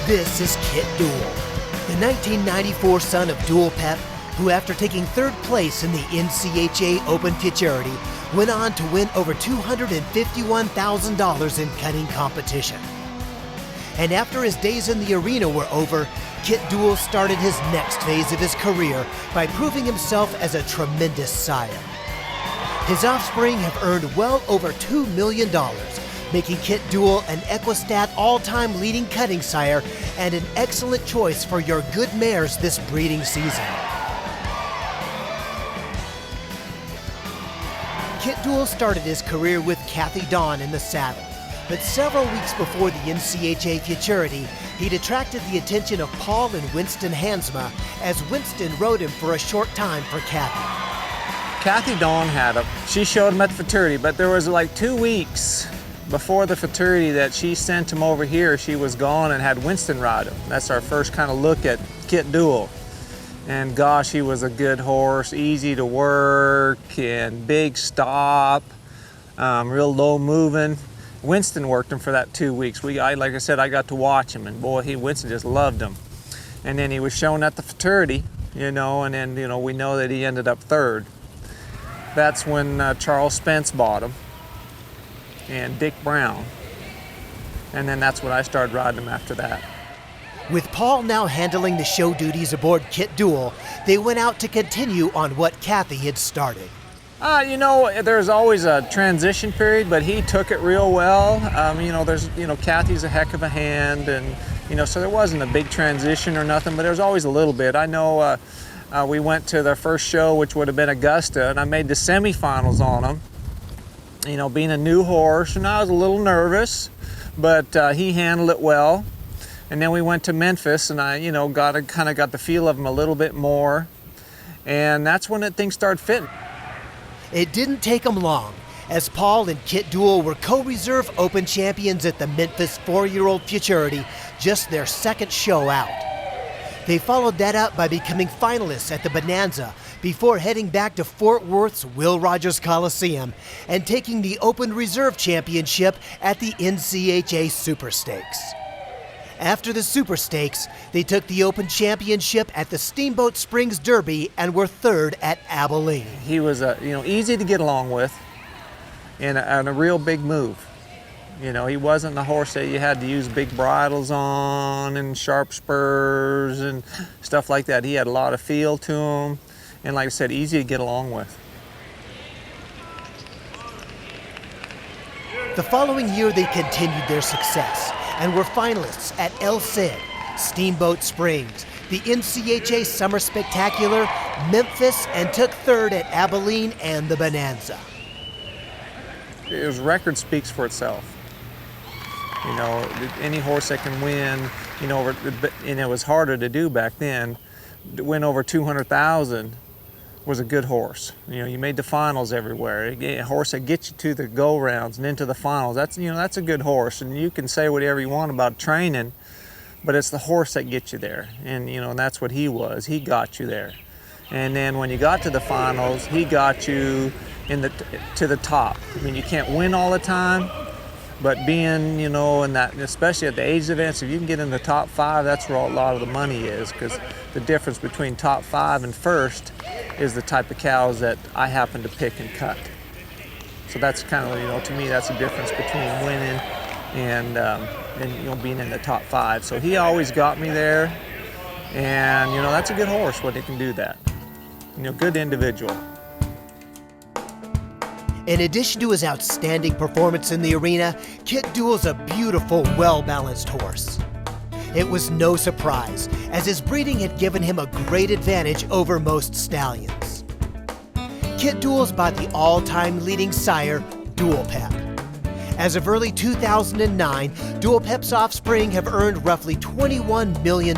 This is Kit Duell, the 1994 son of Duell Pep, who after taking third place in the NCHA Open Futurity, went on to win over $251,000 in cutting competition. And after his days in the arena were over, Kit Duell started his next phase of his career by proving himself as a tremendous sire. His offspring have earned well over $2 million, making Kit Duell an Equistat all-time leading cutting sire and an excellent choice for your good mares this breeding season. Kit Duell started his career with Kathy Dawn in the saddle, but several weeks before the NCHA Futurity, he'd attracted the attention of Paul and Winston Hansma as Winston rode him for a short time for Kathy. Kathy Dawn had him. She showed him at the Futurity, but there was like 2 weeks before the Futurity that she sent him over here. She was gone and had Winston ride him. That's our first kind of look at Kit Duell. And gosh, he was a good horse, easy to work and big stop, real low moving. Winston worked him for that 2 weeks. Like I said, I got to watch him, and boy, Winston just loved him. And then he was shown at the Futurity, and then, we know that he ended up third. That's when Charles Spence bought him, and Dick Brown. And then that's when I started riding him after that. With Paul now handling the show duties aboard Kit Duell, they went out to continue on what Kathy had started. There's always a transition period, but he took it real well. Kathy's a heck of a hand, and, so there wasn't a big transition or nothing, but there was always a little bit. I know we went to their first show, which would have been Augusta, and I made the semifinals on him. Being a new horse, and I was a little nervous, but he handled it well. And then we went to Memphis, and I, got the feel of him a little bit more, and that's when things started fitting. It didn't take them long, as Paul and Kit Duell were co-reserve Open champions at the Memphis 4-year-old Futurity, just their second show out. They followed that up by becoming finalists at the Bonanza before heading back to Fort Worth's Will Rogers Coliseum and taking the Open Reserve Championship at the NCHA Super Stakes. After the Super Stakes, they took the Open Championship at the Steamboat Springs Derby and were third at Abilene. He was easy to get along with and a real big move. He wasn't the horse that you had to use big bridles on and sharp spurs and stuff like that. He had a lot of feel to him, and like I said, easy to get along with. The following year, they continued their success and were finalists at El Cid, Steamboat Springs, the NCHA Summer Spectacular, Memphis, and took third at Abilene and the Bonanza. His record speaks for itself. Any horse that can win, and it was harder to do back then, to win over 200,000 was a good horse. You made the finals everywhere. A horse that gets you to the go rounds and into the finals, that's a good horse. And you can say whatever you want about training, but it's the horse that gets you there. And that's what he was. He got you there. And then when you got to the finals, he got you to the top. You can't win all the time, but being, in that, especially at the age events, if you can get in the top 5, that's where a lot of the money is, because the difference between top 5 and first is the type of cows that I happen to pick and cut. So that's kind of, to me, that's the difference between winning and being in the top 5. So he always got me there, and that's a good horse when he can do that. Good individual. In addition to his outstanding performance in the arena, Kit Duell's a beautiful, well-balanced horse. It was no surprise, as his breeding had given him a great advantage over most stallions. Kit Duell's by the all-time leading sire, Duell Pep. As of early 2009, Duell Pep's offspring have earned roughly $21 million,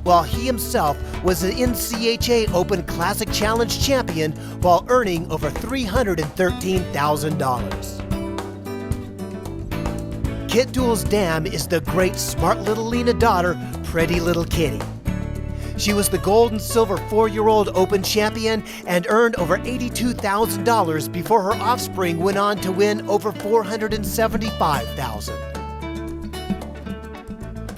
while he himself was an NCHA Open Classic Challenge champion while earning over $313,000. Kit Duell's dam is the great smart little Lena daughter, Pretty Little Kitty. She was the gold and silver 4-year-old Open champion and earned over $82,000 before her offspring went on to win over $475,000.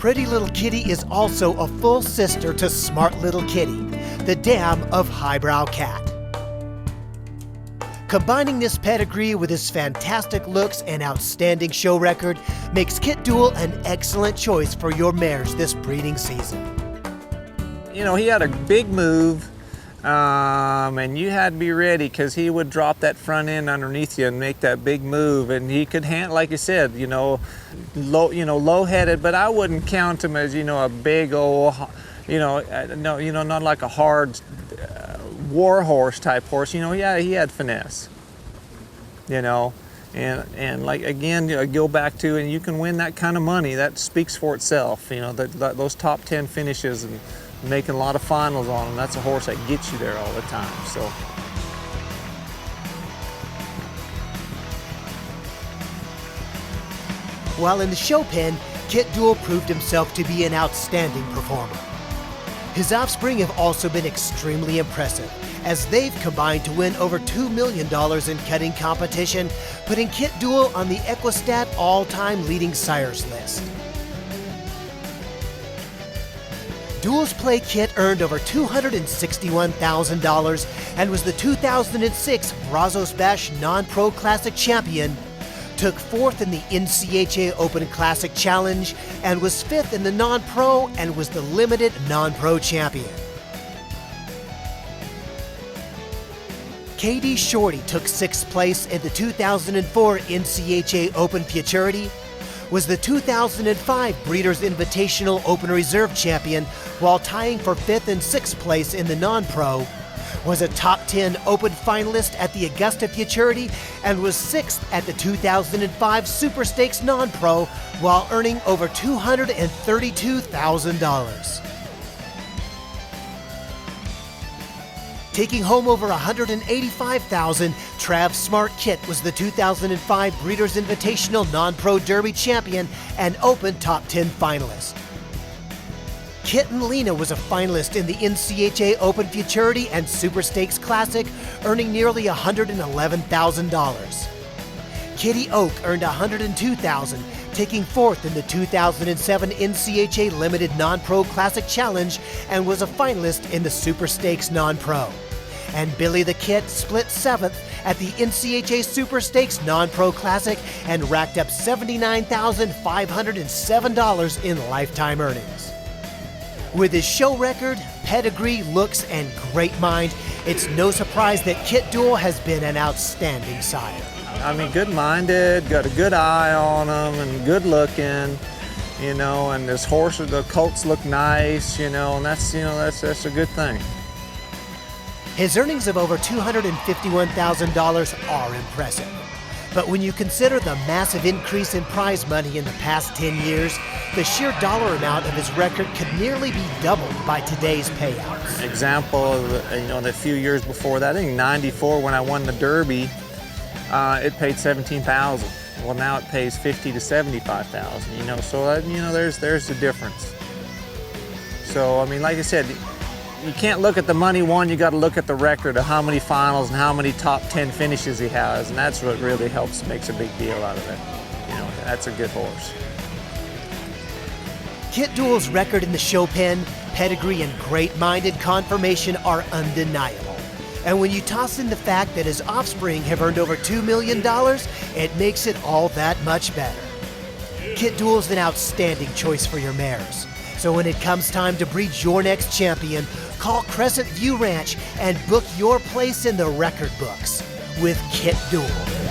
Pretty Little Kitty is also a full sister to Smart Little Kitty, the dam of Highbrow Cat. Combining this pedigree with his fantastic looks and outstanding show record makes Kit Duell an excellent choice for your mares this breeding season. You know, he had a big move, and you had to be ready because he would drop that front end underneath you and make that big move. And he could handle, like you said, low-headed, but I wouldn't count him as, a big old, not like a hard war horse type horse. He had finesse, and like, again, go back to, and you can win that kind of money. That speaks for itself. Those top 10 finishes and making a lot of finals on him. That's a horse that gets you there all the time. So. While in the show pen, Kit Duell proved himself to be an outstanding performer. His offspring have also been extremely impressive, as they've combined to win over $2 million in cutting competition, putting Kit Duell on the Equistat all-time leading sires list. Duell's Play Kit earned over $261,000 and was the 2006 Brazos Bash Non-Pro Classic champion, took 4th in the NCHA Open Classic Challenge, and was 5th in the Non-Pro and was the limited Non-Pro champion. KD Shorty took 6th place in the 2004 NCHA Open Futurity, was the 2005 Breeders' Invitational Open Reserve champion while tying for 5th and 6th place in the Non-Pro, was a top 10 Open finalist at the Augusta Futurity, and was 6th at the 2005 Super Stakes Non-Pro while earning over $232,000. Taking home over $185,000, Trav Smart Kit was the 2005 Breeders' Invitational Non-Pro Derby champion and Open top 10 finalist. Kitten Lena was a finalist in the NCHA Open Futurity and Super Stakes Classic, earning nearly $111,000. Kitty Oak earned $102,000, taking 4th in the 2007 NCHA Limited Non-Pro Classic Challenge and was a finalist in the Super Stakes Non-Pro. And Billy the Kit split 7th at the NCHA Super Stakes Non-Pro Classic and racked up $79,507 in lifetime earnings. With his show record, pedigree, looks, and great mind, it's no surprise that Kit Duell has been an outstanding sire. I mean, good-minded, got a good eye on him, and good-looking, and his horse, the colts look nice, and that's a good thing. His earnings of over $251,000 are impressive. But when you consider the massive increase in prize money in the past 10 years, the sheer dollar amount of his record could nearly be doubled by today's payouts. Example, the few years before that, I think '94 when I won the Derby, it paid $17,000. Well, now it pays $50,000 to $75,000. So there's the difference. So I mean, like I said, you can't look at the money one, you got to look at the record of how many finals and how many top 10 finishes he has, and that's what really makes a big deal out of it. That's a good horse. Kit Duell's record in the show pen, pedigree, and great-minded conformation are undeniable. And when you toss in the fact that his offspring have earned over $2 million, it makes it all that much better. Kit Duell's an outstanding choice for your mares. So when it comes time to breed your next champion, call Crescent View Ranch and book your place in the record books with Kit Duell.